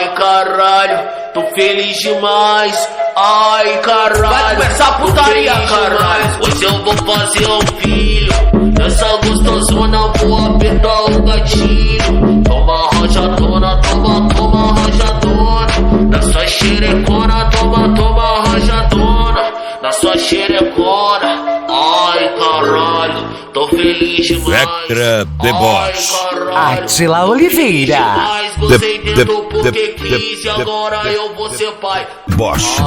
Ai caralho, tô feliz demais. Ai caralho, vai começar a putaria, caralho. Hoje eu vou fazer um filho. Nessa gostosona vou apertar o gatilho. Toma rajadona, toma rajadona. Na sua xerecona, toma rajadona. Na sua xerecona. Ai caralho, tô feliz demais. Vectra Deboche. Atila Oliveira. Você tentou porque quis e agora eu vou ser pai. Bosch.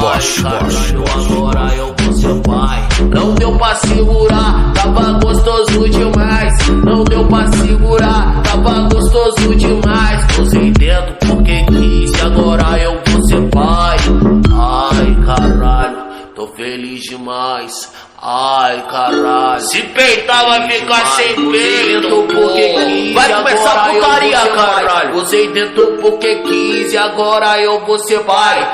Agora eu vou ser pai. Não deu pra segurar, tava gostoso demais. Não deu pra segurar, tava gostoso demais. Você dentro porque quis e agora eu vou ser pai. Ai caralho, tô feliz demais. Ai caralho, se peitar vai ficar sem peito porque quis. Vai começar a putaria, caralho. Você tentou porque quis e agora eu vou ser pai.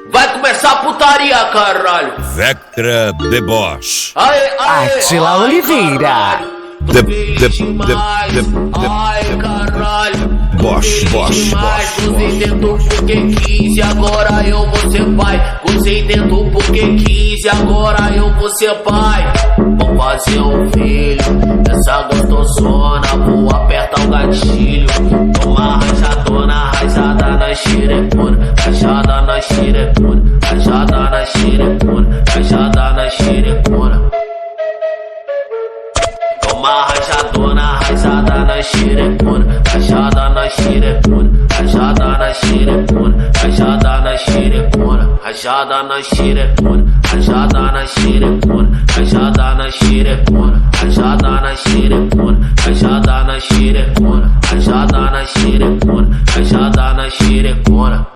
Vai começar a putaria, caralho. Vectra Deboche. Atila Oliveira. Tô feliz demais. Ai caralho. Bosch. Você tentou porque quis e agora eu vou ser pai. Você tentou porque quis e agora eu vou ser pai. Vou fazer um filho dessa gostosona, vou apertar o gatilho. Toma rajadona, rajada na xerecona. Rajada na xerecona, rajada na xerecona, rajada na xerecona. Toma rajadona, rajada na xerecona. Rajada na xerecona, rajada na xerecona, rajada na xerecona, rajada na xerecona, rajada na xerecona, rajada na xerecona, rajada na xerecona, rajada na xerecona, rajada na xerecona, rajada na xerecona.